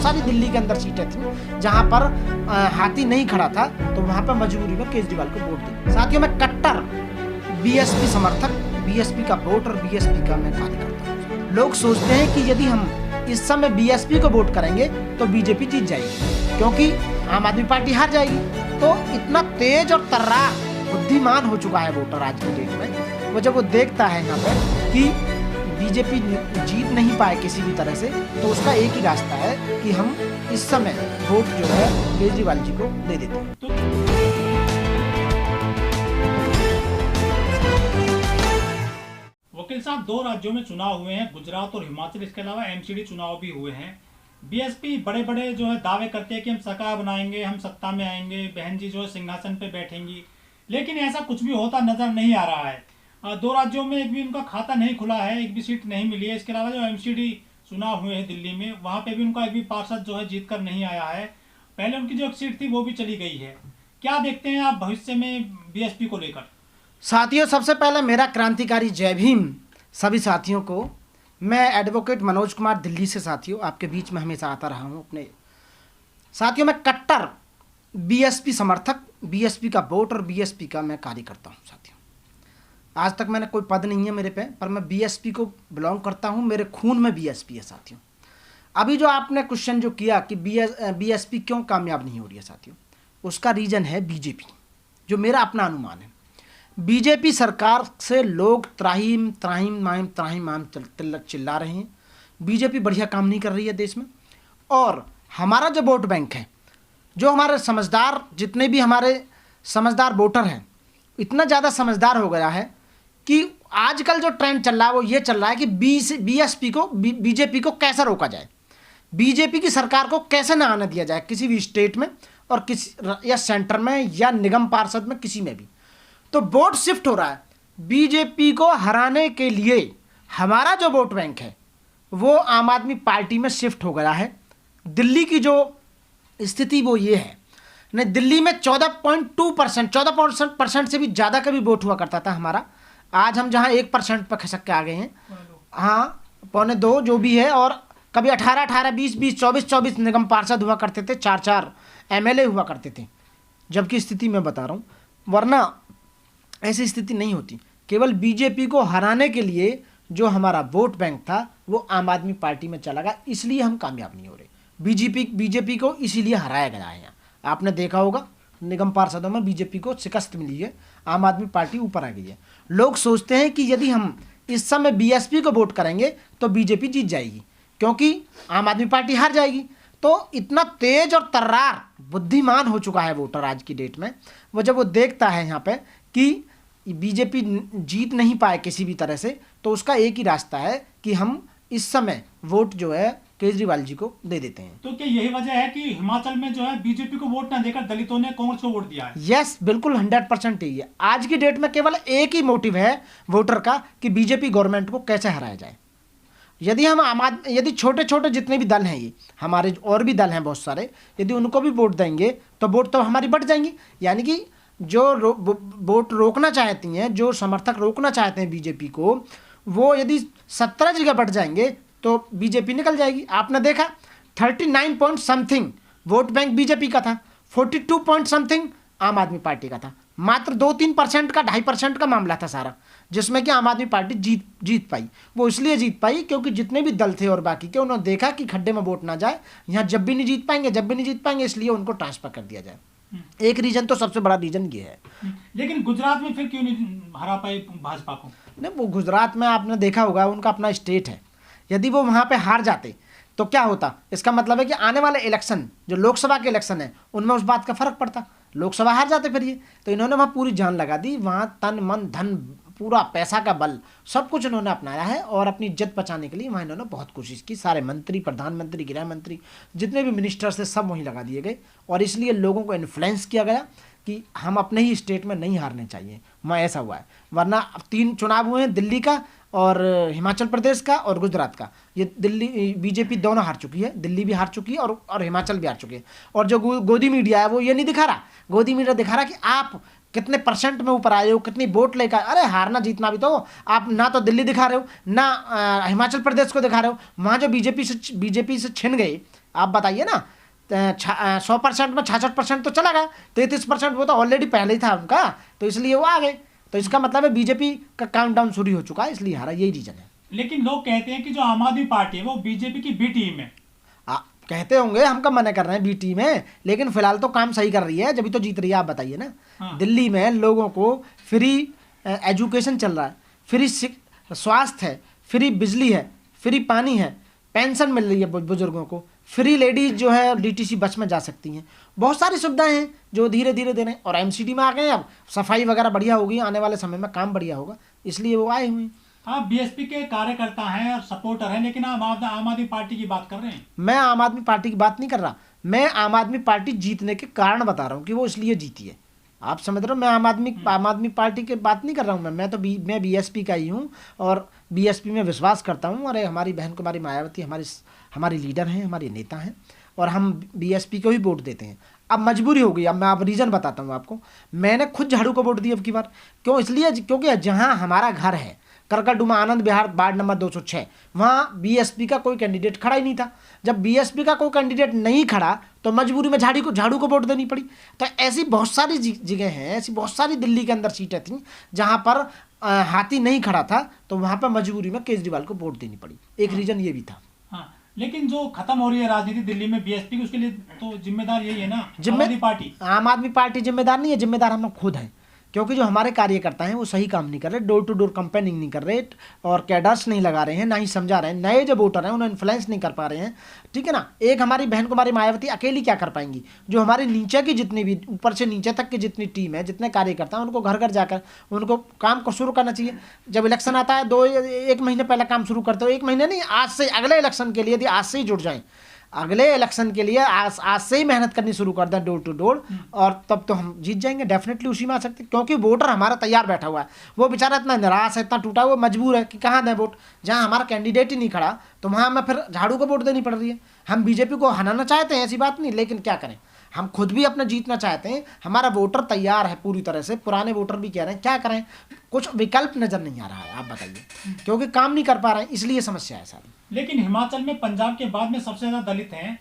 सारी दिल्ली के अंदर सीटें थी जहां पर हाथी नहीं खड़ा था, तो वहां पर मजबूरी में केजरीवाल को वोट दी। साथियों, मैं कट्टर बीएसपी समर्थक, बीएसपी का वोट और बीएसपी का मैं कार्यकर्ता हूँ। लोग सोचते हैं कि यदि हम इस समय बीएसपी को वोट करेंगे तो बीजेपी जीत जाएगी, क्योंकि आम आदमी पार्टी हार जाएगी। तो इतना तेज और तर्रार बुद्धिमान हो चुका है वोटर आज की डेट में, वो जब वो देखता है यहाँ पर कि बीजेपी जीत नहीं पाए किसी भी तरह से, तो उसका एक ही रास्ता है कि हम इस समय वोट जो है केजरीवाल जी को दे देते हैं। वकील साहब, 2 राज्यों में चुनाव हुए हैं, गुजरात और हिमाचल, इसके अलावा एमसीडी चुनाव भी हुए हैं। बीएसपी बड़े बड़े जो है दावे करते हैं कि हम सरकार बनाएंगे, हम सत्ता में आएंगे, बहन जी जो है सिंहासन पे बैठेंगी, लेकिन ऐसा कुछ भी होता नजर नहीं आ रहा है। 2 राज्यों में एक भी उनका खाता नहीं खुला है, एक भी सीट नहीं मिली है। इसके अलावा जो एमसीडी चुनाव हुए हैं दिल्ली में, वहां पे भी उनका एक भी पार्षद जो है जीत कर नहीं आया है। पहले उनकी जो एक सीट थी वो भी चली गई है। क्या देखते हैं आप भविष्य में बीएसपी को लेकर? साथियों, सबसे पहले मेरा क्रांतिकारी जय भीम सभी साथियों को। मैं एडवोकेट मनोज कुमार दिल्ली से साथियों आपके बीच में हमेशा आता रहा हूँ अपने। साथियों, मैं कट्टर बीएसपी समर्थक, बीएसपी का वोट और बीएसपी का मैं कार्यकर्ता हूँ। साथियों, आज तक मैंने कोई पद नहीं है मेरे पे, पर मैं बीएसपी को बिलोंग करता हूँ, मेरे खून में बीएसपी है। साथियों, अभी जो आपने क्वेश्चन जो किया कि बीएसपी क्यों कामयाब नहीं हो रही है, साथियों उसका रीज़न है बीजेपी, जो मेरा अपना अनुमान है। बीजेपी सरकार से लोग त्राहिम त्राहिम माहिम त्राहिम माहिम चिल्ला रहे हैं। बीजेपी बढ़िया काम नहीं कर रही है देश में, और हमारा जो वोट बैंक है, जो हमारे समझदार, जितने भी हमारे समझदार वोटर हैं, इतना ज़्यादा समझदार हो गया है कि आजकल जो ट्रेंड चल रहा है वो ये चल रहा है कि बीएसपी को, बीजेपी को कैसे रोका जाए, बीजेपी की सरकार को कैसे ना आने दिया जाए किसी भी स्टेट में और किसी या सेंटर में या निगम पार्षद में, किसी में भी। तो वोट शिफ्ट हो रहा है बीजेपी को हराने के लिए। हमारा जो वोट बैंक है वो आम आदमी पार्टी में शिफ्ट हो गया है। दिल्ली की जो स्थिति वो ये है, नहीं, दिल्ली में 14.2%, 14% से भी ज़्यादा का भी वोट हुआ करता था हमारा। आज हम जहाँ 1% पर खसक के आ गए हैं, हाँ 1.25 जो भी है। और कभी 18, 20, 24 निगम पार्षद हुआ करते थे, 4 एमएलए हुआ करते थे। जबकि स्थिति मैं बता रहा हूँ, वरना ऐसी स्थिति नहीं होती। केवल बीजेपी को हराने के लिए जो हमारा वोट बैंक था वो आम आदमी पार्टी में चला गया, इसलिए हम कामयाब नहीं हो रहे। बीजेपी को इसीलिए हराया गया है। आपने देखा होगा निगम पार्षदों में बीजेपी को शिकस्त मिली है, आम आदमी पार्टी ऊपर आ गई है। लोग सोचते हैं कि यदि हम इस समय बीएसपी को वोट करेंगे तो बीजेपी जीत जाएगी, क्योंकि आम आदमी पार्टी हार जाएगी। तो इतना तेज और तर्रार बुद्धिमान हो चुका है वोटर आज की डेट में, वो जब वो देखता है यहाँ पे कि बीजेपी जीत नहीं पाए किसी भी तरह से, तो उसका एक ही रास्ता है कि हम इस समय वोट जो है केजरीवाल जी को दे देते हैं। तो क्या यही वजह है कि हिमाचल में जो है बीजेपी को वोट ना देकर दलितों ने कांग्रेस को वोट दिया है? यस, बिल्कुल 100% यही है। आज की डेट में केवल एक ही मोटिव है वोटर का कि बीजेपी गवर्नमेंट को कैसे हराया जाए। यदि हम यदि छोटे छोटे जितने भी दल हैं, ये हमारे और भी दल हैं बहुत सारे, यदि उनको भी वोट देंगे तो वोट तो हमारी बढ़ जाएंगी। यानी कि जो वोट रोकना चाहती हैं, जो समर्थक रोकना चाहते हैं बीजेपी को, वो यदि 17 जगह बढ़ जाएंगे तो बीजेपी निकल जाएगी। आपने देखा 39 point something vote bank BJP का था, 42 पॉइंट समथिंग आम आदमी पार्टी का था। मात्र 2-3% का 2.5% का मामला था सारा, जिसमें कि आम आदमी पार्टी जीत पाई। वो इसलिए जीत पाई क्योंकि जितने भी दल थे और बाकी के, उन्होंने देखा कि खड्डे में वोट ना जाए, यहाँ जब भी नहीं जीत पाएंगे, इसलिए उनको ट्रांसफर कर दिया जाए। एक रीजन तो सबसे बड़ा रीजन ये है। लेकिन गुजरात में फिर क्यों नहीं हरा पाई भाजपा को? नहीं, वो गुजरात में आपने देखा होगा, उनका अपना स्टेट है। यदि वो वहाँ पे हार जाते तो क्या होता? इसका मतलब है कि आने वाले इलेक्शन, जो लोकसभा के इलेक्शन है, उनमें उस बात का फर्क पड़ता। लोकसभा हार जाते फिर ये, तो इन्होंने वहाँ पूरी जान लगा दी, वहाँ तन मन धन पूरा पैसा का बल सब कुछ इन्होंने अपनाया है, और अपनी इज्जत बचाने के लिए वहाँ इन्होंने बहुत कोशिश की। सारे मंत्री, प्रधानमंत्री, गृह मंत्री, जितने भी मिनिस्टर्स थे सब वहीं लगा दिए गए, और इसलिए लोगों को इन्फ्लुएंस किया गया कि हम अपने ही स्टेट में नहीं हारने चाहिए। वहाँ ऐसा हुआ है। वरना 3 चुनाव हुए हैं, दिल्ली का और हिमाचल प्रदेश का और गुजरात का। ये दिल्ली बीजेपी दोनों हार चुकी है, दिल्ली भी हार चुकी है और हिमाचल भी हार चुकी है। और जो गोदी मीडिया है वो ये नहीं दिखा रहा, गोदी मीडिया दिखा रहा कि आप कितने परसेंट में ऊपर आए हो, कितनी वोट लेकर। अरे हारना जीतना भी तो आप ना तो दिल्ली दिखा रहे हो, ना हिमाचल प्रदेश को दिखा रहे हो। वहाँ जो बीजेपी से छिन गए आप बताइए ना, 100% में 66% तो चला गया, 33% वो तो ऑलरेडी पहले ही था उनका, तो इसलिए वो आ गए। तो इसका मतलब है बीजेपी का काउंटडाउन शुरू हो चुका है, इसलिए हारा, यही रीजन है। लेकिन लोग कहते हैं कि जो आम आदमी पार्टी है वो बीजेपी की बी टीम है। कहते होंगे, हम कब मना कर रहे हैं बी टीम है, लेकिन फिलहाल तो काम सही कर रही है, जब तो जीत रही है। आप बताइए ना, हाँ। दिल्ली में लोगों को फ्री एजुकेशन चल रहा है, फ्री स्वास्थ्य है, फ्री बिजली है, फ्री पानी है, पेंशन मिल रही है बुजुर्गों को, फ्री लेडीज जो है डीटीसी बस में जा सकती हैं, बहुत सारी सुविधाएं हैं जो धीरे धीरे दे रहे हैं। और एमसीडी में आ गए, अब सफाई वगैरह बढ़िया होगी, आने वाले समय में काम बढ़िया होगा, इसलिए वो आए हुए हैं। आप बीएसपी के कार्यकर्ता हैं और सपोर्टर हैं, लेकिन आप आम आदमी पार्टी की बात कर रहे हैं। मैं आम आदमी पार्टी की बात नहीं कर रहा, मैं आम आदमी पार्टी जीतने के कारण बता रहा हूँ कि वो इसलिए जीती है। आप समझ रहे हो, मैं आम आदमी पार्टी की बात नहीं कर रहा हूँ। मैं बीएसपी का ही हूँ और बीएसपी में विश्वास करता हूँ। अरे हमारी बहन कुमारी मायावती हमारी लीडर हैं, हमारे नेता हैं, और हम बीएसपी को ही वोट देते हैं। अब मजबूरी हो गई, अब मैं आप रीज़न बताता हूँ आपको। मैंने खुद झाड़ू को वोट दिया अब की बार, क्यों? इसलिए क्योंकि जहाँ हमारा घर है करकटडुमा आनंद विहार वार्ड नंबर 206, वहाँ बीएसपी का कोई कैंडिडेट खड़ा ही नहीं था। जब बीएसपी का कोई कैंडिडेट नहीं खड़ा तो मजबूरी में झाड़ू को वोट देनी पड़ी। तो ऐसी बहुत सारी जगह हैं, ऐसी बहुत सारी दिल्ली के अंदर सीटें थीं जहाँ पर हाथी नहीं खड़ा था, तो वहाँ पर मजबूरी में केजरीवाल को वोट देनी पड़ी। एक रीज़न ये भी था। हाँ, लेकिन जो खत्म हो रही है राजनीति दिल्ली में बीएसपी की, उसके लिए तो जिम्मेदार यही है ना, आम आदमी पार्टी। आम आदमी पार्टी जिम्मेदार नहीं है, जिम्मेदार हम लोग खुद हैं, क्योंकि जो हमारे कार्यकर्ता हैं वो सही काम नहीं कर रहे, डोर टू डोर कैंपेनिंग नहीं कर रहे, और कैडर्स नहीं लगा रहे हैं, ना ही समझा रहे हैं। नए जो वोटर हैं उन्हें इन्फ्लुएंस नहीं कर पा रहे हैं, ठीक है ना। एक हमारी बहन कुमारी मायावती अकेली क्या कर पाएंगी? जो हमारी नीचे की जितनी भी, ऊपर से नीचे तक की जितनी टीम है, जितने कार्यकर्ता हैं, उनको घर घर जाकर उनको काम को शुरू करना चाहिए। जब इलेक्शन आता है 1 महीने पहले काम शुरू करते हो, 1 महीने नहीं, आज से अगले इलेक्शन के लिए यदि आज से ही जुट जाएं, अगले इलेक्शन के लिए आज से ही मेहनत करनी शुरू कर दें डोर टू डोर, और तब तो हम जीत जाएंगे, डेफिनेटली उसी में आ सकते हैं। क्योंकि वोटर हमारा तैयार बैठा हुआ है, वो बेचारा इतना निराश है, इतना टूटा हुआ, मजबूर है कि कहाँ दें वोट। जहाँ हमारा कैंडिडेट ही नहीं खड़ा तो वहाँ हमें फिर झाड़ू को वोट देनी पड़ रही है। हम बीजेपी को हराना चाहते हैं, ऐसी बात नहीं, लेकिन क्या करें, हम खुद भी अपना जीतना चाहते हैं। हमारा वोटर तैयार है पूरी तरह से, पुराने वोटर भी कह रहे हैं, क्या करें, कुछ विकल्प नज़र नहीं आ रहा है। आप बताइए, क्योंकि काम नहीं कर पा रहे हैं, इसलिए समस्या है सारी। लेकिन हिमाचल में पंजाब के बाद में सबसे ज़्यादा दलित हैं,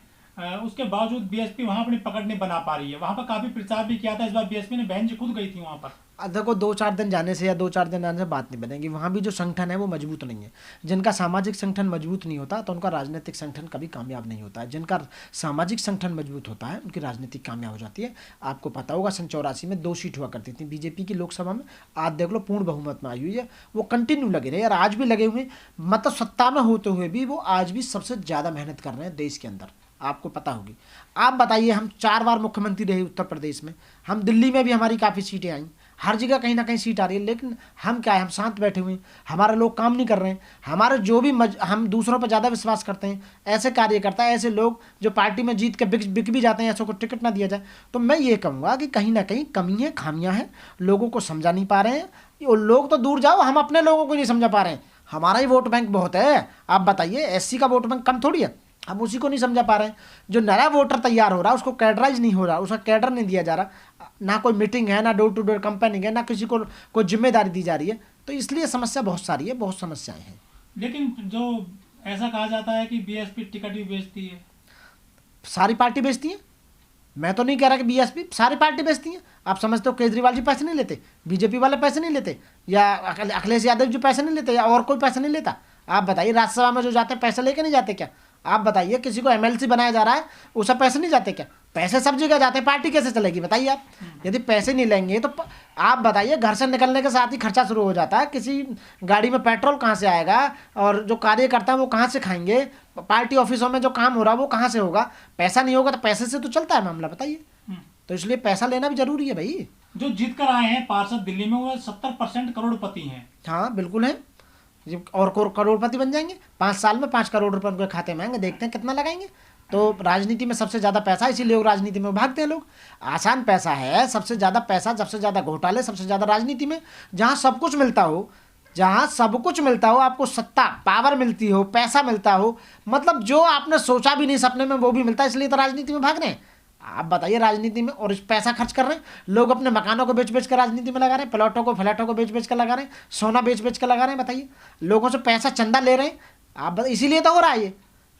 उसके बावजूद बीएसपी वहां अपनी पकड़ नहीं बना पा रही है। वहां पर काफी प्रचार भी किया था इस बार बीएसपी ने, बहन जी खुद गई थी वहां पर। देखो, 2-4 दिन जाने से या 2-4 दिन जाने से बात नहीं बनेगी। वहाँ भी जो संगठन है वो मजबूत नहीं है। जिनका सामाजिक संगठन मजबूत नहीं होता तो उनका राजनीतिक संगठन कभी कामयाब नहीं होता है। जिनका सामाजिक संगठन मजबूत होता है उनकी राजनीति कामयाब हो जाती है। आपको पता होगा, सन 84 में 2 सीट हुआ करती थी बीजेपी की लोकसभा में, आज देख लो पूर्ण बहुमत में आई हुई है। वो कंटिन्यू लगे रहे और आज भी लगे हुए, मतलब सत्ता में होते हुए भी वो आज भी सबसे ज़्यादा मेहनत कर रहे हैं देश के अंदर, आपको पता होगी। आप बताइए, हम 4 बार मुख्यमंत्री रहे उत्तर प्रदेश में, हम दिल्ली में भी हमारी काफ़ी सीटें आई, हर जगह कहीं ना कहीं सीट आ रही है, लेकिन हम क्या है, हम शांत बैठे हुए हैं, हमारे लोग काम नहीं कर रहे हैं। हमारे जो भी हम दूसरों पर ज़्यादा विश्वास करते हैं, ऐसे कार्यकर्ता, ऐसे लोग जो पार्टी में जीत के बिक भी जाते हैं, ऐसों को टिकट ना दिया जाए, तो मैं ये कहूँगा कि कहीं ना कहीं कमी है, खामियाँ हैं, लोगों को समझा नहीं पा रहे हैं। और लोग तो दूर जाओ, हम अपने लोगों को नहीं समझा पा रहे हैं। हमारा ही वोट बैंक बहुत है, आप बताइए, एससी का वोट बैंक कम थोड़ी है, हम उसी को नहीं समझा पा रहे हैं। जो नया वोटर तैयार हो रहा है उसको कैडराइज नहीं हो रहा, उसका कैडर नहीं दिया जा रहा, ना कोई मीटिंग है, ना डोर टू डोर कैंपेनिंग है, ना किसी को कोई जिम्मेदारी दी जा रही है। तो इसलिए समस्या बहुत सारी है, बहुत समस्याएं हैं। लेकिन जो ऐसा कहा जाता है कि बीएसपी टिकट भी बेचती है, सारी पार्टी बेचती है। मैं तो नहीं कह रहा कि बीएसपी, सारी पार्टी बेचती है। आप समझते हो केजरीवाल जी पैसे नहीं लेते, बीजेपी वाले पैसे नहीं लेते, या अखिलेश यादव जी पैसे नहीं लेते, या और कोई पैसे नहीं लेता? आप बताइए, राज्यसभा में जो जाते हैं पैसे लेके नहीं जाते क्या? आप बताइए, किसी को एमएलसी बनाया जा रहा है, उसे पैसे नहीं जाते क्या? पैसे सब जगह जाते हैं, पार्टी कैसे चलेगी बताइए आप? यदि पैसे नहीं लेंगे तो आप बताइए, घर से निकलने के साथ ही खर्चा शुरू हो जाता है। किसी गाड़ी में पेट्रोल कहाँ से आएगा, और जो कार्यकर्ता है वो कहाँ से खाएंगे, पार्टी ऑफिसों में जो काम हो रहा है वो कहाँ से होगा? पैसा नहीं होगा तो पैसे से तो चलता है मामला, बताइए। तो इसलिए पैसा लेना भी जरूरी है भाई। जो जीत कर आए हैं पार्षद दिल्ली में, वो 70% करोड़पति हैं। हाँ बिल्कुल है, और करोड़पति बन जाएंगे 5 साल में, 5 करोड़ रुपए उनके खाते में आएंगे, देखते हैं कितना लगाएंगे। तो राजनीति में सबसे ज़्यादा पैसा, इसीलिए लोग राजनीति में भागते हैं। लोग, आसान पैसा है, सबसे ज़्यादा पैसा, सबसे ज़्यादा घोटाले, सबसे ज़्यादा राजनीति में। जहाँ सब कुछ मिलता हो, जहाँ सब कुछ मिलता हो, आपको सत्ता, पावर मिलती हो, पैसा मिलता हो, मतलब जो आपने सोचा भी नहीं सपने में वो भी मिलता है, इसलिए तो राजनीति में भाग रहे हैं। आप बताइए, राजनीति में और इस पैसा खर्च कर रहे हैं लोग, अपने मकानों को बेच कर राजनीति में लगा रहे हैं, प्लॉटों को, फ्लैटों को बेच कर लगा रहे हैं, सोना बेच कर लगा रहे हैं। बताइए, लोगों से पैसा चंदा ले रहे हैं आप, इसीलिए तो हो रहा है ये।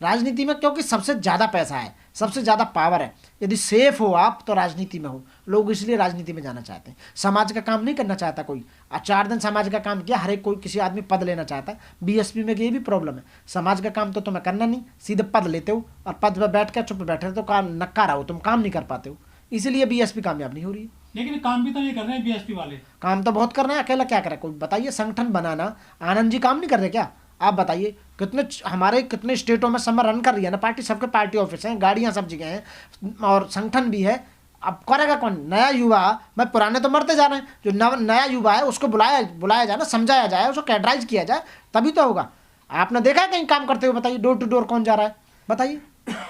राजनीति में, क्योंकि सबसे ज़्यादा पैसा है, सबसे ज़्यादा पावर है। यदि सेफ हो आप तो राजनीति में हो, लोग इसलिए राजनीति में जाना चाहते हैं। समाज का काम नहीं करना चाहता कोई, 4 दिन समाज का काम किया, हर एक कोई किसी आदमी पद लेना चाहता है। बीएसपी में ये भी प्रॉब्लम है, समाज का काम तो तुम्हें करना नहीं, सीधे पद लेते हो और पद पर बैठ कर चुप बैठे तो काम नक्का रहो, तुम काम नहीं कर पाते हो, इसीलिए बीएसपी कामयाब नहीं हो रही है। लेकिन काम भी तो नहीं कर रहे हैं बीएसपी वाले। काम तो बहुत कर रहे हैं, अकेला क्या करे कोई बताइए। संगठन बनाना, आनंद जी काम नहीं कर रहे क्या? आप बताइए कितने हमारे कितने स्टेटों में समय रन कर रही है ना पार्टी, सबके पार्टी ऑफिस हैं, गाड़ियां सब जगह हैं और संगठन भी है। अब करेगा कौन? नया युवा। मैं पुराने तो मरते जा रहे हैं, जो नया युवा है उसको बुलाया जाए ना, समझाया जाए, उसको कैडराइज किया जाए, तभी तो होगा। आपने देखा है कहीं काम करते हुए? बताइए, डोर टू डोर कौन जा रहा है बताइए।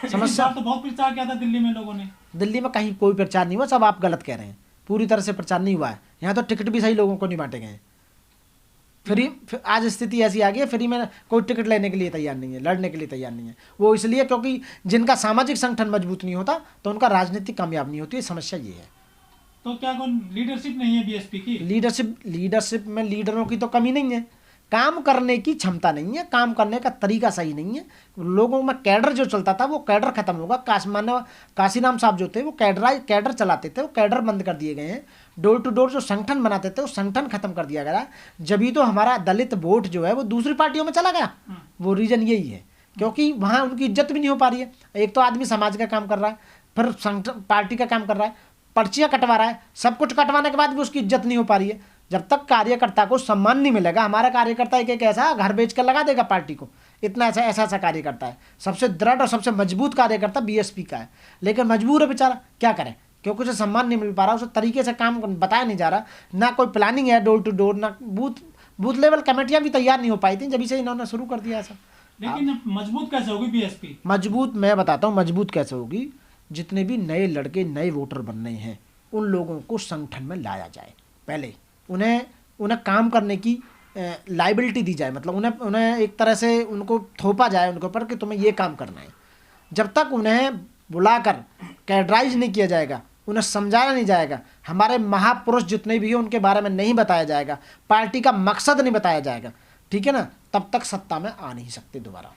समस्या तो बहुत प्रचार किया था दिल्ली में लोगों ने। दिल्ली में कहीं कोई प्रचार नहीं हुआ, सब आप गलत कह रहे हैं, पूरी तरह से प्रचार नहीं हुआ है। यहाँ तो टिकट भी सही लोगों को नहीं बांटे गए हैं। फ्री आज स्थिति ऐसी आ गई है, फ्री में कोई टिकट लेने के लिए तैयार नहीं है, लड़ने के लिए तैयार नहीं है। वो इसलिए क्योंकि जिनका सामाजिक संगठन मजबूत नहीं होता तो उनका राजनीति कामयाब नहीं होती है। समस्या ये है। तो क्या कौन लीडरशिप नहीं है बीएसपी की? लीडरशिप में लीडरों की तो कमी नहीं है, काम करने की क्षमता नहीं है, काम करने का तरीका सही नहीं है। लोगों में कैडर जो चलता था वो कैडर खत्म होगा। काशीराम साहब जो थे वो कैडर चलाते थे, वो कैडर बंद कर दिए गए हैं। डोर टू डोर जो संगठन बनाते थे वो संगठन खत्म कर दिया गया। जब तो हमारा दलित वोट जो है वो दूसरी पार्टियों में चला गया। वो रीजन यही है, क्योंकि वहाँ उनकी इज्जत भी नहीं हो पा रही है। एक तो आदमी समाज का काम कर रहा है, फिर संगठन पार्टी का काम कर रहा है, पर्चियाँ कटवा रहा है, सब कुछ कटवाने के बाद भी उसकी इज्जत नहीं हो पा रही है। जब तक कार्यकर्ता को सम्मान नहीं मिलेगा, हमारा कार्यकर्ता एक ऐसा घर बेच कर लगा देगा पार्टी को, इतना ऐसा कार्यकर्ता है। सबसे दृढ़ और सबसे मजबूत कार्यकर्ता बीएसपी का है, लेकिन मजबूर है बेचारा, क्या करे, क्योंकि उसे सम्मान नहीं मिल पा रहा, उसे तरीके से काम बताया नहीं जा रहा, ना कोई प्लानिंग है डोर टू डोर, ना बूथ लेवल कमेटियां भी तैयार नहीं हो पाई थी जब से इन्होंने शुरू कर दिया ऐसा। लेकिन मजबूत कैसे होगी बीएसपी? मजबूत मैं बताता हूँ मजबूत कैसे होगी। जितने भी नए लड़के नए वोटर बन रहे हैं उन लोगों को संगठन में लाया जाए, पहले उन्हें काम करने की लाइबिलिटी दी जाए, मतलब उन्हें एक तरह से उनको थोपा जाए उनके ऊपर कि तुम्हें ये काम करना है। जब तक उन्हें बुलाकर कैडराइज नहीं किया जाएगा, उन्हें समझाया नहीं जाएगा, हमारे महापुरुष जितने भी हैं उनके बारे में नहीं बताया जाएगा, पार्टी का मकसद नहीं बताया जाएगा, ठीक है ना, तब तक सत्ता में आ नहीं सकते। दोबारा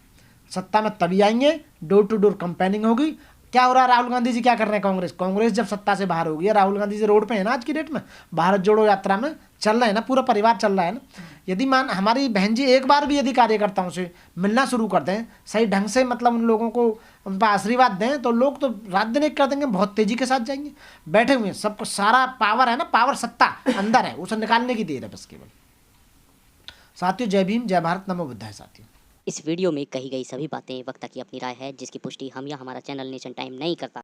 सत्ता में तभी आएंगे, डोर टू डोर कंपेनिंग होगी। क्या हो रहा है? राहुल गांधी जी क्या कर रहे हैं? कांग्रेस जब सत्ता से बाहर होगी, राहुल गांधी जी रोड पे है ना आज की डेट में, भारत जोड़ो यात्रा में चल रहे हैं ना, पूरा परिवार चल रहा है ना। यदि हमारी बहन जी एक बार भी यदि कार्यकर्ताओं से मिलना शुरू कर दें सही ढंग से, मतलब उन लोगों को उन पर आशीर्वाद दें, तो लोग तो रात दिन एक कर देंगे, बहुत तेजी के साथ जाएंगे। बैठे हुए हैं, सबको सारा पावर है ना, पावर सत्ता अंदर है, उसे निकालने की देर है बस केवल। साथियों, जय भीम, जय भारत, नमो बुद्धाय। साथियों, इस वीडियो में कही गई सभी बातें वक्ता की अपनी राय है, जिसकी पुष्टि हम या हमारा चैनल नेशन टाइम नहीं करता।